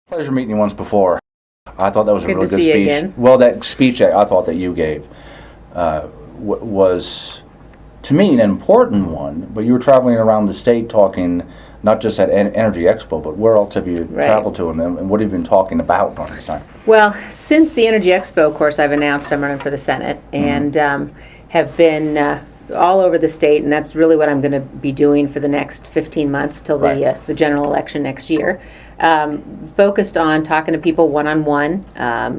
Pleasure meeting you once before. I thought that was a Good really to good see you speech. again. Well, that speech I thought that you gave was, to me, an important one. But you were traveling around the state talking, not just at Energy Expo, but where else have you Right. traveled to, and what have you been talking about during this time? Well, since the Energy Expo, of course, I've announced I'm running for the Senate and have been all over the state, and that's really what I'm going to be doing for the next 15 months till Right. the general election next year. Focused on talking to people one-on-one,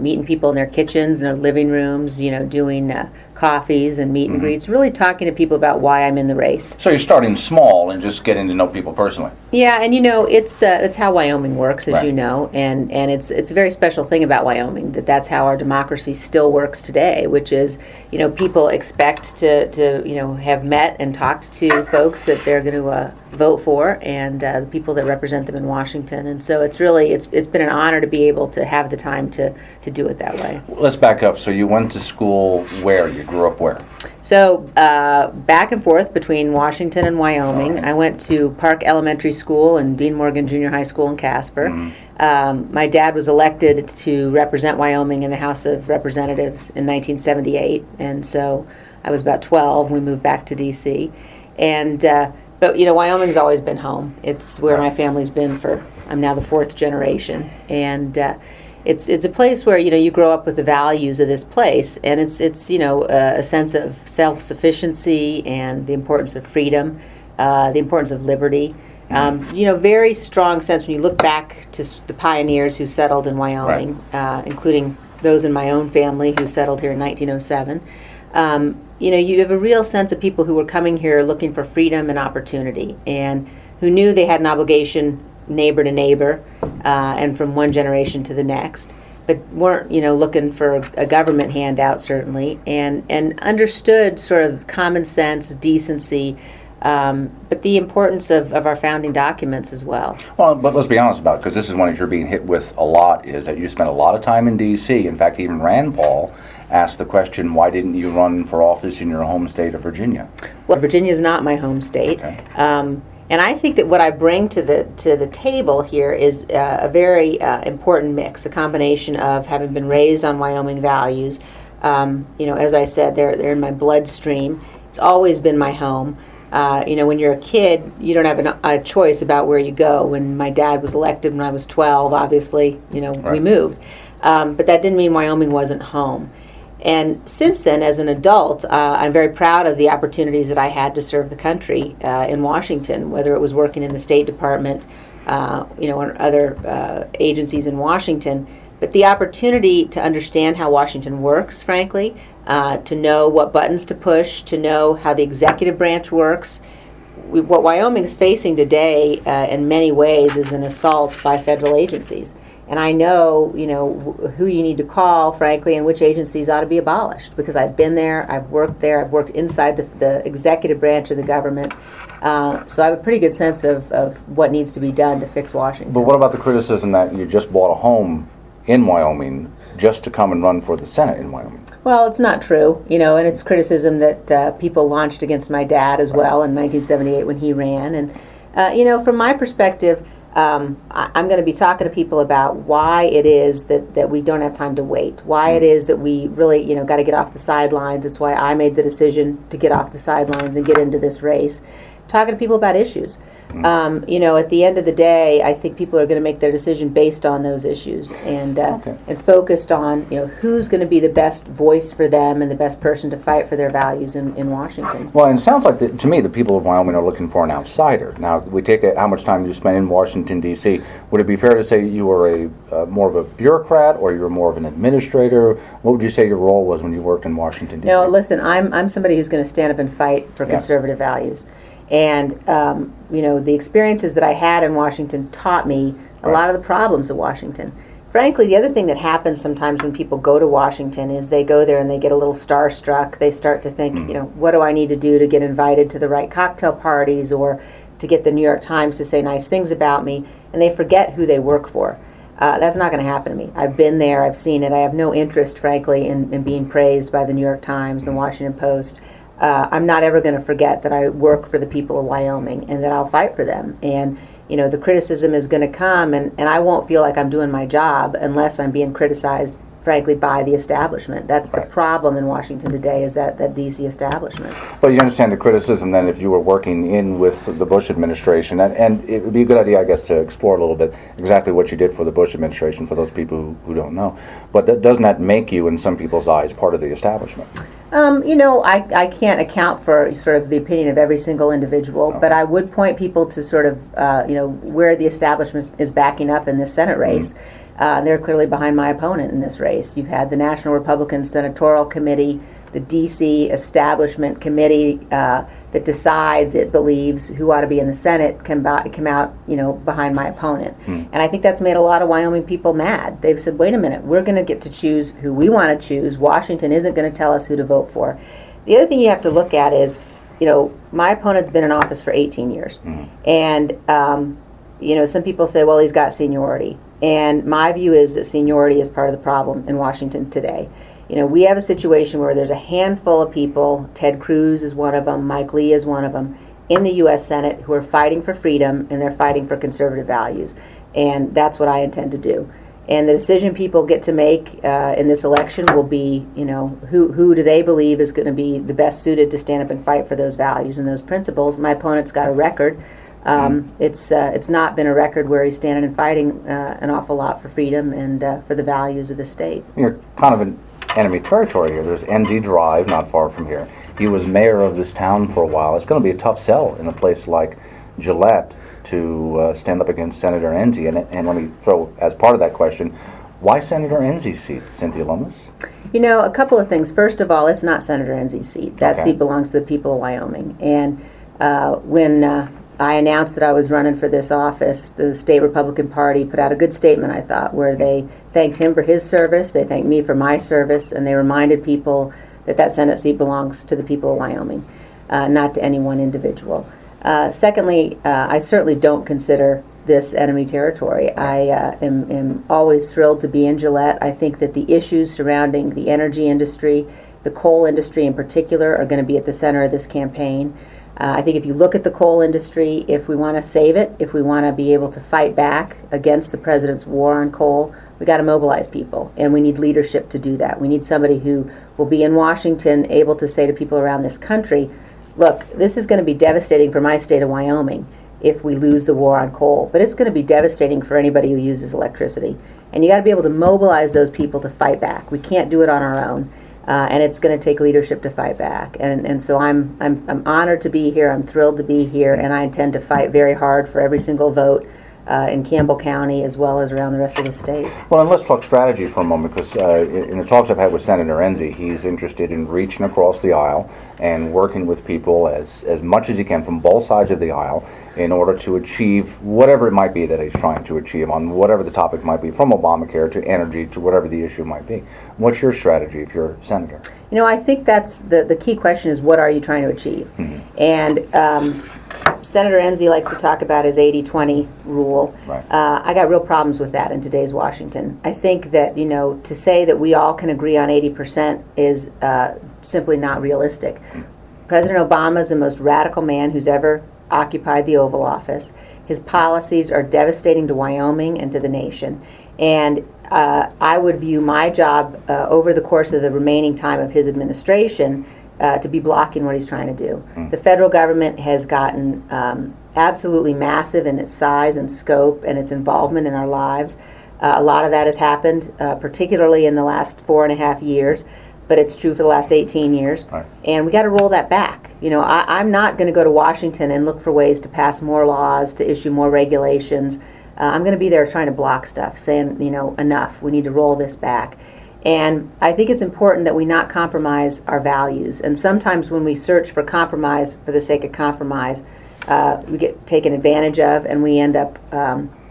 meeting people in their kitchens, in their living rooms, doing coffees and meet and greets, really talking to people about why I'm in the race. So you're starting small and just getting to know people personally. Yeah, and it's how Wyoming works, as Right. you know, and it's a very special thing about Wyoming that's how our democracy still works today, which is people expect to have met and talked to folks that they're going to vote for, and the people that represent them in Washington, and so it's been an honor to be able to have the time to do it that way. Let's back up. So you went to school where? You grew up where? So back and forth between Washington and Wyoming. I went to Park Elementary School and Dean Morgan Junior High School in Casper. My dad was elected to represent Wyoming in the House of Representatives in 1978, and so I was about 12. We moved back to D.C. But Wyoming's always been home. It's where my family's been I'm now the fourth generation, and it's a place where you grow up with the values of this place, and it's a sense of self-sufficiency and the importance of freedom, the importance of liberty. Very strong sense when you look back to the pioneers who settled in Wyoming, including those in my own family who settled here in 1907. You have a real sense of people who were coming here looking for freedom and opportunity, and who knew they had an obligation neighbor to neighbor, and from one generation to the next, but weren't looking for a government handout, certainly, and understood sort of common sense, decency, but the importance of our founding documents as well. Well, but let's be honest about it, because this is one that you're being hit with a lot, is that you spent a lot of time in D.C. In fact, even Rand Paul asked the question, why didn't you run for office in your home state of Virginia? Well, Virginia is not my home state. Okay. And I think that what I bring to the table here is a very important mix, a combination of having been raised on Wyoming values. As I said, they're in my bloodstream. It's always been my home. When you're a kid, you don't have a choice about where you go. When my dad was elected when I was 12, obviously, we moved. But that didn't mean Wyoming wasn't home. And since then, as an adult, I'm very proud of the opportunities that I had to serve the country in Washington, whether it was working in the State Department, or other agencies in Washington. But the opportunity to understand how Washington works, frankly, to know what buttons to push, to know how the executive branch works. What Wyoming's facing today, in many ways, is an assault by federal agencies. And I know, who you need to call, frankly, and which agencies ought to be abolished, because I've been there, I've worked inside the executive branch of the government. So I have a pretty good sense of what needs to be done to fix Washington. But what about the criticism that you just bought a home in Wyoming just to come and run for the Senate in Wyoming? Well, it's not true, and it's criticism that people launched against my dad as well in 1978 when he ran. And, from my perspective, I'm going to be talking to people about why it is that we don't have time to wait, why it is that we really, got to get off the sidelines. It's why I made the decision to get off the sidelines and get into this race. Talking to people about issues. At the end of the day, I think people are going to make their decision based on those issues and focused on who's going to be the best voice for them and the best person to fight for their values in Washington. Well, and it sounds like, to me, the people of Wyoming are looking for an outsider. Now, we take how much time you spent in Washington, D.C. Would it be fair to say you were more of a bureaucrat, or you were more of an administrator? What would you say your role was when you worked in Washington, D.C.? No, listen, I'm somebody who's going to stand up and fight for conservative values. And, the experiences that I had in Washington taught me a lot of the problems of Washington. Frankly, the other thing that happens sometimes when people go to Washington is they go there and they get a little starstruck. They start to think, what do I need to do to get invited to the right cocktail parties or to get the New York Times to say nice things about me, and they forget who they work for. That's not going to happen to me. I've been there. I've seen it. I have no interest, frankly, in being praised by the New York Times, the Washington Post. I'm not ever going to forget that I work for the people of Wyoming and that I'll fight for them. And the criticism is going to come, and I won't feel like I'm doing my job unless I'm being criticized, frankly, by the establishment. That's the problem in Washington today, is that D.C. establishment. But you understand the criticism then if you were working in with the Bush administration, and it would be a good idea, I guess, to explore a little bit exactly what you did for the Bush administration for those people who don't know. But doesn't that make you, in some people's eyes, part of the establishment? I can't account for sort of the opinion of every single individual, but I would point people to sort of, where the establishment is backing up in this Senate race. They're clearly behind my opponent in this race. You've had the National Republican Senatorial Committee, the D.C. Establishment Committee that decides, it believes, who ought to be in the Senate come out, behind my opponent. And I think that's made a lot of Wyoming people mad. They've said, wait a minute, we're going to get to choose who we want to choose. Washington isn't going to tell us who to vote for. The other thing you have to look at is, my opponent's been in office for 18 years. And, some people say, well, he's got seniority. And my view is that seniority is part of the problem in Washington today. We have a situation where there's a handful of people, Ted Cruz is one of them, Mike Lee is one of them, in the U.S. Senate who are fighting for freedom, and they're fighting for conservative values. And that's what I intend to do. And the decision people get to make in this election will be, who do they believe is going to be the best suited to stand up and fight for those values and those principles. My opponent's got a record. It's not been a record where he's standing and fighting an awful lot for freedom and for the values of the state. You're kind of in enemy territory here. There's Enzi Drive, not far from here. He was mayor of this town for a while. It's going to be a tough sell in a place like Gillette to stand up against Senator Enzi. And let me throw, as part of that question, why Senator Enzi's seat, Cynthia Lummis? A couple of things. First of all, it's not Senator Enzi's seat. That seat belongs to the people of Wyoming. And when I announced that I was running for this office, the state Republican Party put out a good statement, I thought, where they thanked him for his service, they thanked me for my service, and they reminded people that Senate seat belongs to the people of Wyoming, not to any one individual. Secondly, I certainly don't consider this enemy territory. I am always thrilled to be in Gillette. I think that the issues surrounding the energy industry, the coal industry in particular, are going to be at the center of this campaign. I think if you look at the coal industry, if we want to save it, if we want to be able to fight back against the president's war on coal, we got to mobilize people, and we need leadership to do that. We need somebody who will be in Washington able to say to people around this country, look, this is going to be devastating for my state of Wyoming if we lose the war on coal, but it's going to be devastating for anybody who uses electricity. And you got to be able to mobilize those people to fight back. We can't do it on our own. And it's going to take leadership to fight back. And so I'm honored to be here. I'm thrilled to be here, and I intend to fight very hard for every single vote in Campbell County as well as around the rest of the state. Well, and let's talk strategy for a moment, because in the talks I've had with Senator Enzi, he's interested in reaching across the aisle and working with people as much as he can from both sides of the aisle in order to achieve whatever it might be that he's trying to achieve on whatever the topic might be, from Obamacare to energy to whatever the issue might be. What's your strategy if you're a senator? I think that's the key question is, what are you trying to achieve? And Senator Enzi likes to talk about his 80-20 rule. Right. I got real problems with that in today's Washington. I think that, to say that we all can agree on 80% is simply not realistic. President Obama is the most radical man who's ever occupied the Oval Office. His policies are devastating to Wyoming and to the nation. And I would view my job over the course of the remaining time of his administration to be blocking what he's trying to do. The federal government has gotten absolutely massive in its size and scope and its involvement in our lives. A lot of that has happened, particularly in the last 4.5 years, but it's true for the last 18 years. Right. And we got to roll that back. I'm not going to go to Washington and look for ways to pass more laws, to issue more regulations. I'm going to be there trying to block stuff, saying, enough, we need to roll this back. And I think it's important that we not compromise our values. And sometimes when we search for compromise for the sake of compromise, we get taken advantage of, and we end up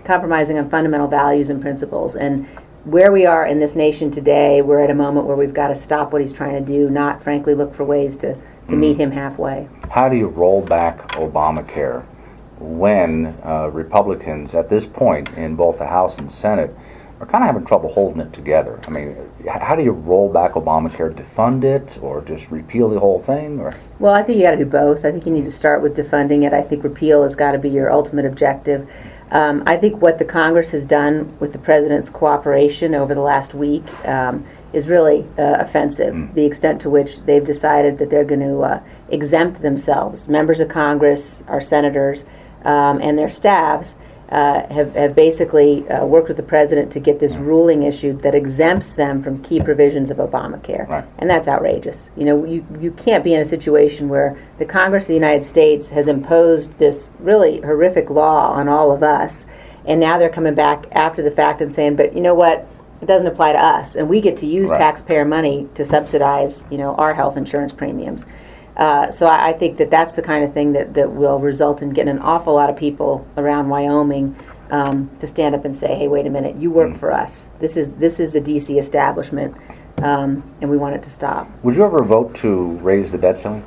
compromising on fundamental values and principles. And where we are in this nation today, we're at a moment where we've got to stop what he's trying to do, not frankly look for ways to meet him halfway. How do you roll back Obamacare when Republicans at this point in both the House and Senate are kind of having trouble holding it together. I mean, how do you roll back Obamacare, defund it, or just repeal the whole thing? Or Well, I think you got to do both. I think you need to start with defunding it. I think repeal has got to be your ultimate objective. I think what the Congress has done with the president's cooperation over the last week is really offensive. The extent to which they've decided that they're going to exempt themselves, members of Congress, our senators, and their staffs, have basically worked with the president to get this ruling issued that exempts them from key provisions of Obamacare. Right. And that's outrageous. You know, you can't be in a situation where the Congress of the United States has imposed this really horrific law on all of us, and now they're coming back after the fact and saying, but you know what, it doesn't apply to us, and we get to use Right. taxpayer money to subsidize, you know, our health insurance premiums. So I think that that's the kind of thing that will result in getting an awful lot of people around Wyoming to stand up and say, hey, wait a minute, you work for us. This is the D.C. establishment, and we want it to stop. would you ever vote to raise the debt ceiling?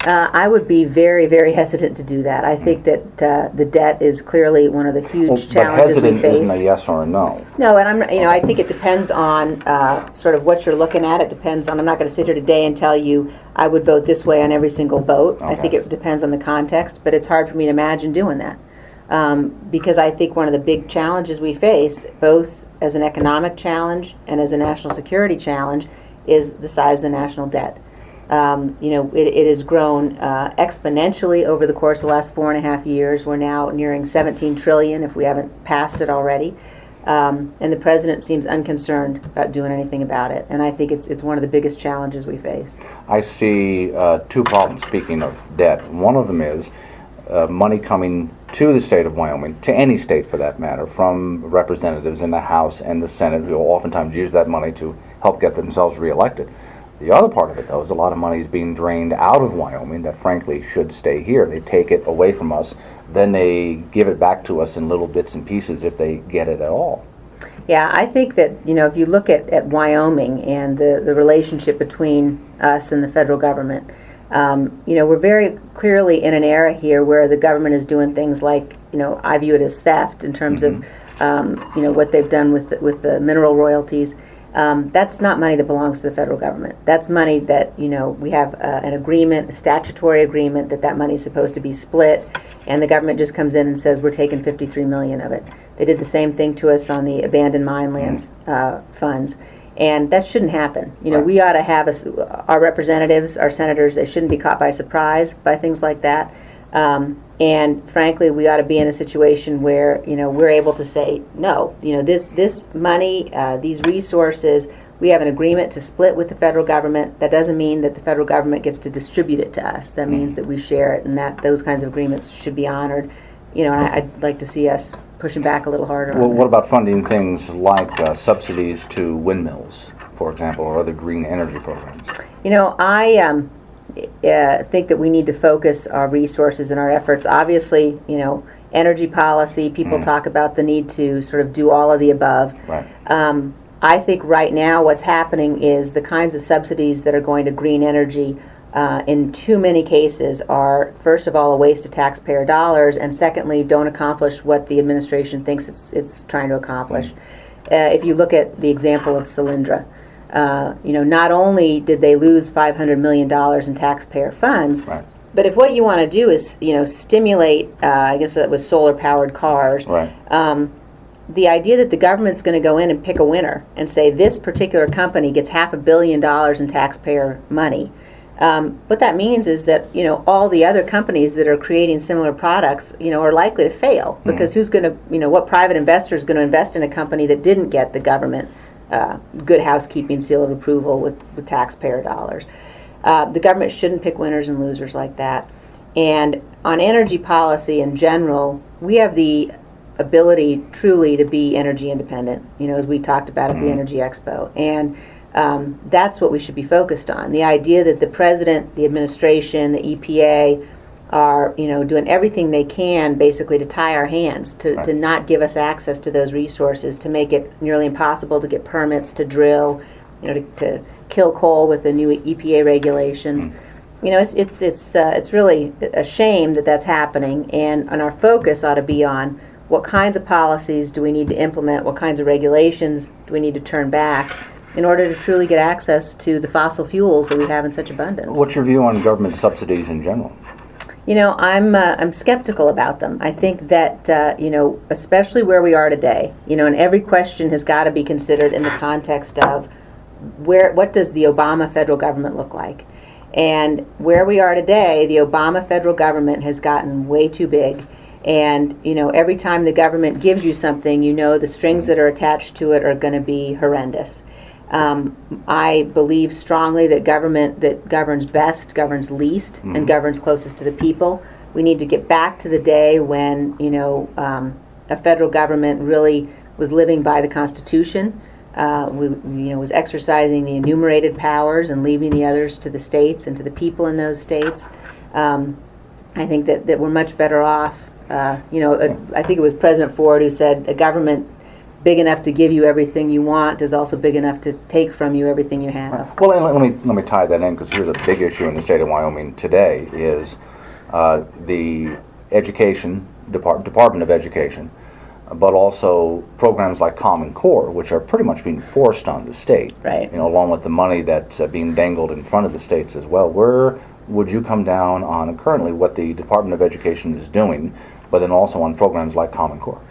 I would be very, very hesitant to do that. I think that the debt is clearly one of the huge challenges we but hesitant face. isn't a yes or a no. No, and I think it depends on sort of what you're looking at. It depends on. I'm not going to sit here today and tell you I would vote this way on every single vote. I think it depends on the context, but it's hard for me to imagine doing that because I think one of the big challenges we face, both as an economic challenge and as a national security challenge, is the size of the national debt. It has grown exponentially over the course of the last 4.5 years. We're now nearing 17 trillion if we haven't passed it already. And the president seems unconcerned about doing anything about it. And I think it's one of the biggest challenges we face. I see two problems, speaking of debt. One of them is money coming to the state of Wyoming, to any state for that matter, from representatives in the House and the Senate, who oftentimes use that money to help get themselves reelected. The other part of it, though, is a lot of money is being drained out of Wyoming that, frankly, should stay here. They take it away from us, then they give it back to us in little bits and pieces if they get it at all. Yeah, I think that, if you look at Wyoming and the relationship between us and the federal government, we're very clearly in an era here where the government is doing things like, I view it as theft in terms of, what they've done with the mineral royalties. That's not money that belongs to the federal government. That's money that, we have an agreement, a statutory agreement that money is supposed to be split, and the government just comes in and says, we're taking $53 million of it. They did the same thing to us on the abandoned mine lands funds, and that shouldn't happen. Right. We ought to have our representatives, our senators, they shouldn't be caught by surprise by things like that. And frankly, we ought to be in a situation where we're able to say no. This money, these resources, we have an agreement to split with the federal government. That doesn't mean that the federal government gets to distribute it to us. That means that we share it, and that those kinds of agreements should be honored. And I'd like to see us pushing back a little harder. Well, on what that. about funding things like subsidies to windmills, for example, or other green energy programs? I think that we need to focus our resources and our efforts. Obviously, energy policy, people talk about the need to sort of do all of the above. Right. I think right now what's happening is the kinds of subsidies that are going to green energy in too many cases are, first of all, a waste of taxpayer dollars, and secondly, don't accomplish what the administration thinks it's trying to accomplish. If you look at the example of Solyndra, not only did they lose $500 million in taxpayer funds, Right. but if what you want to do is, stimulate, I guess that was solar-powered cars, Right. The idea that the government's going to go in and pick a winner and say this particular company gets $500 million in taxpayer money, what that means is that, all the other companies that are creating similar products, are likely to fail, because who's going to, what private investor is going to invest in a company that didn't get the government good housekeeping seal of approval with taxpayer dollars? The government shouldn't pick winners and losers like that. And on energy policy in general, we have the ability truly to be energy independent, as we talked about at the Energy Expo. And that's what we should be focused on. The idea that the president, the administration, the EPA are, doing everything they can basically to tie our hands, to not give us access to those resources, to make it nearly impossible to get permits to drill, to kill coal with the new EPA regulations. It's really a shame that that's happening, and our focus ought to be on what kinds of policies do we need to implement, what kinds of regulations do we need to turn back in order to truly get access to the fossil fuels that we have in such abundance. What's your view on government subsidies in general? You know, I'm skeptical about them. I think that you know, especially where we are today, you know, and every question has got to be considered in the context of what does the Obama federal government look like? And where we are today, the Obama federal government has gotten way too big. And, you know, every time the government gives you something, you know the strings that are attached to it are going to be horrendous. I believe strongly that government that governs best governs least and governs closest to the people. We need to get back to the day when, you know, a federal government really was living by the Constitution. Was exercising the enumerated powers and leaving the others to the states and to the people in those states. I think that we're much better off. I think it was President Ford who said a government big enough to give you everything you want is also big enough to take from you everything you have. Well, let me tie that in, because here's a big issue in the state of Wyoming today is the education Department of Education, but also programs like Common Core, which are pretty much being forced on the state. Right. You know, along with the money that's being dangled in front of the states as well. Where would you come down on currently what the Department of Education is doing, but then also on programs like Common Core?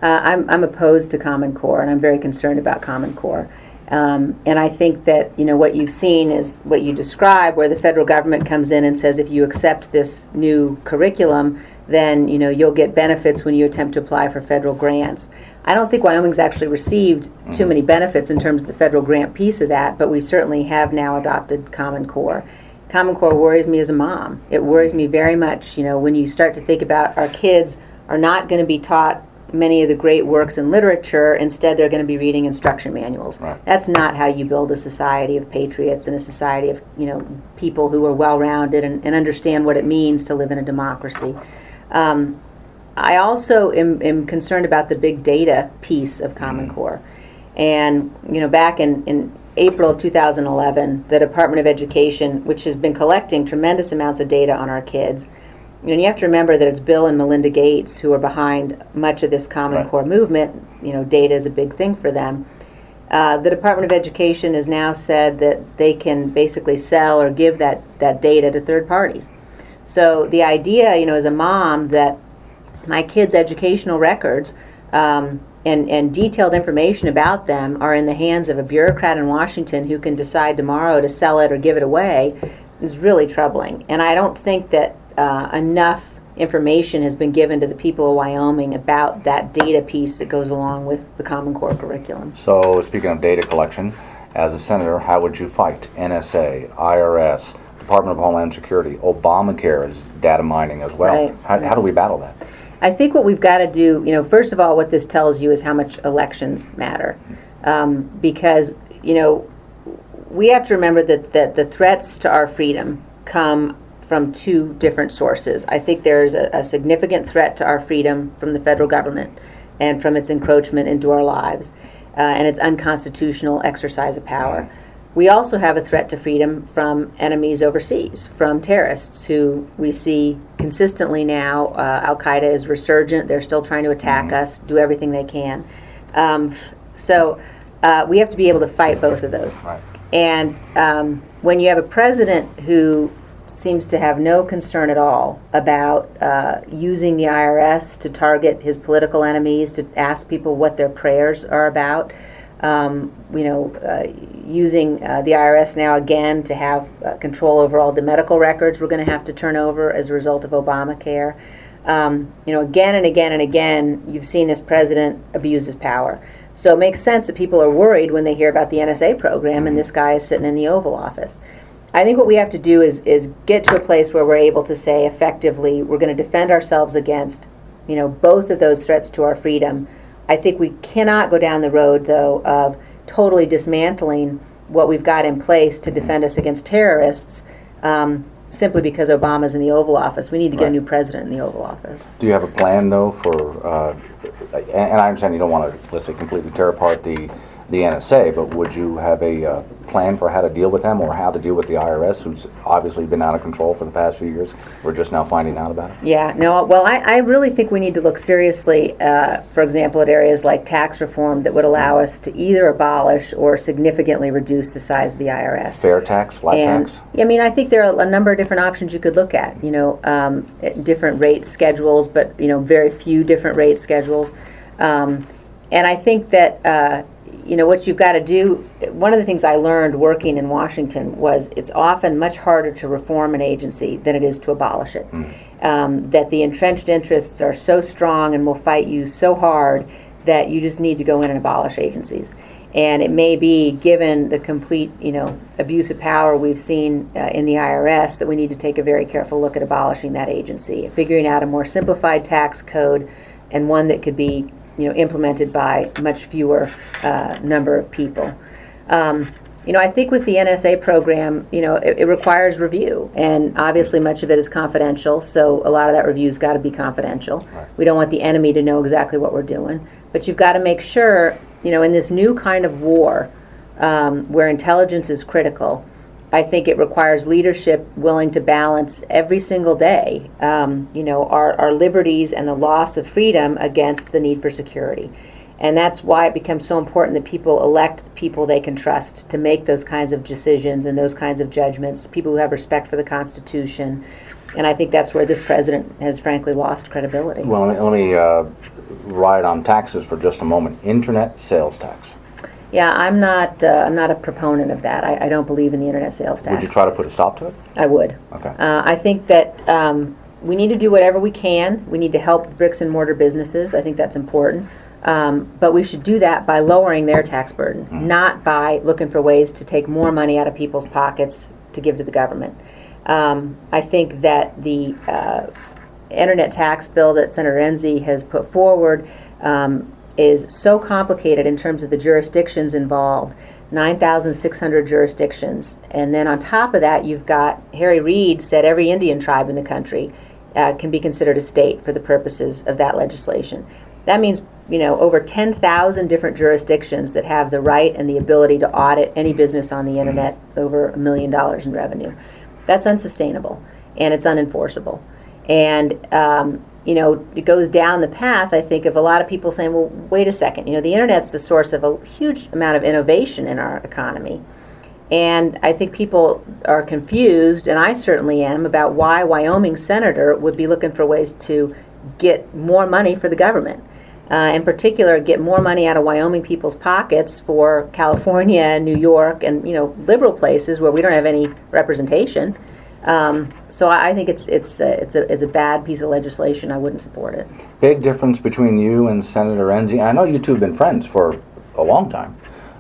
I'm opposed to Common Core, and I'm very concerned about Common Core. And I think that, you know, what you've seen is what you describe, where the federal government comes in and says, if you accept this new curriculum, then, you know, you'll get benefits when you attempt to apply for federal grants. I don't think Wyoming's actually received too many benefits in terms of the federal grant piece of that, but we certainly have now adopted Common Core. Common Core worries me as a mom. It worries me very much, you know, when you start to think about our kids are not going to be taught many of the great works in literature. Instead, they're going to be reading instruction manuals. Right. That's not how you build a society of patriots and a society of, you know, people who are well-rounded and understand what it means to live in a democracy. I also am concerned about the big data piece of Common Core. And, you know, back in April of 2011, the Department of Education, which has been collecting tremendous amounts of data on our kids, and you have to remember that it's Bill and Melinda Gates who are behind much of this Common Core movement. You know, data is a big thing for them. The Department of Education has now said that they can basically sell or give that data to third parties. So the idea, you know, as a mom, that my kids' educational records and detailed information about them are in the hands of a bureaucrat in Washington who can decide tomorrow to sell it or give it away is really troubling. And I don't think that enough information has been given to the people of Wyoming about that data piece that goes along with the Common Core curriculum. So, speaking of data collection, as a senator, how would you fight NSA, IRS, Department of Homeland Security? Obamacare is data mining as well. Right. How do we battle that? I think what we've got to do, you know, first of all, what this tells you is how much elections matter. Because, you know, we have to remember that the threats to our freedom come from two different sources. I think there's a significant threat to our freedom from the federal government and from its encroachment into our lives and its unconstitutional exercise of power. We also have a threat to freedom from enemies overseas, from terrorists who we see consistently now. Al-Qaeda is resurgent. They're still trying to attack us, do everything they can. So we have to be able to fight both of those. Right. And when you have a president who seems to have no concern at all about using the IRS to target his political enemies, to ask people what their prayers are about, using the IRS now again to have control over all the medical records we're going to have to turn over as a result of Obamacare. Again and again and again, you've seen this president abuse his power. So it makes sense that people are worried when they hear about the NSA program and this guy is sitting in the Oval Office. I think what we have to do is get to a place where we're able to say effectively, we're going to defend ourselves against, you know, both of those threats to our freedom. I think we cannot go down the road, though, of totally dismantling what we've got in place to defend us against terrorists simply because Obama's in the Oval Office. We need to get a new president in the Oval Office. Do you have a plan, though, for, and I understand you don't want to, let's say, completely tear apart the the NSA, but would you have a plan for how to deal with them, or how to deal with the IRS, who's obviously been out of control for the past few years? We're just now finding out about it. Yeah, no, well, I really think we need to look seriously, for example, at areas like tax reform that would allow us to either abolish or significantly reduce the size of the IRS. Fair tax, flat tax? I mean, I think there are a number of different options you could look at, different rate schedules, but, very few different rate schedules. And I think that, what you've got to do, one of the things I learned working in Washington was it's often much harder to reform an agency than it is to abolish it. That the entrenched interests are so strong and will fight you so hard that you just need to go in and abolish agencies. And it may be, given the complete, abuse of power we've seen in the IRS, that we need to take a very careful look at abolishing that agency, figuring out a more simplified tax code, and one that could be, implemented by much fewer number of people. I think with the NSA program, it requires review, and obviously much of it is confidential, so a lot of that review's got to be confidential. Right. We don't want the enemy to know exactly what we're doing, but you've got to make sure, in this new kind of war, where intelligence is critical, I think it requires leadership willing to balance every single day, our liberties and the loss of freedom against the need for security. And that's why it becomes so important that people elect the people they can trust to make those kinds of decisions and those kinds of judgments, people who have respect for the Constitution. And I think that's where this president has frankly lost credibility. Well, let me ride on taxes for just a moment. Internet sales tax. Yeah, I'm not a proponent of that. I don't believe in the internet sales tax. Would you try to put a stop to it? I would. Okay. I think that we need to do whatever we can. We need to help the bricks and mortar businesses. I think that's important. But we should do that by lowering their tax burden, not by looking for ways to take more money out of people's pockets to give to the government. I think that the internet tax bill that Senator Enzi has put forward is so complicated in terms of the jurisdictions involved, 9,600 jurisdictions. And then on top of that, you've got, Harry Reid said every Indian tribe in the country can be considered a state for the purposes of that legislation. That means, over 10,000 different jurisdictions that have the right and the ability to audit any business on the internet over $1 million in revenue. That's unsustainable, and it's unenforceable. And it goes down the path, I think, of a lot of people saying, well, wait a second, the internet's the source of a huge amount of innovation in our economy. And I think people are confused, and I certainly am, about why a Wyoming senator would be looking for ways to get more money for the government. In particular, get more money out of Wyoming people's pockets for California and New York and, liberal places where we don't have any representation. So I think it's a bad piece of legislation. I wouldn't support it. Big difference between you and Senator Enzi. I know you two have been friends for a long time,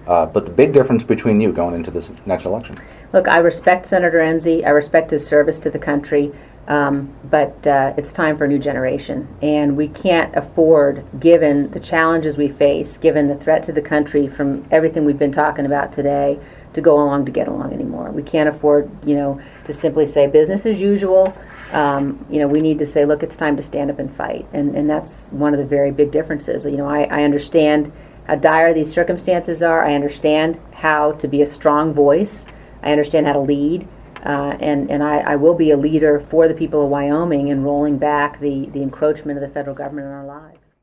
but the big difference between you going into this next election. Look, I respect Senator Enzi. I respect his service to the country, but it's time for a new generation, and we can't afford, given the challenges we face, given the threat to the country from everything we've been talking about today, to go along to get along anymore. We can't afford, to simply say business as usual. We need to say, look, it's time to stand up and fight, and that's one of the very big differences. I understand how dire these circumstances are. I understand how to be a strong voice. I understand how to lead, and I will be a leader for the people of Wyoming in rolling back the encroachment of the federal government in our lives.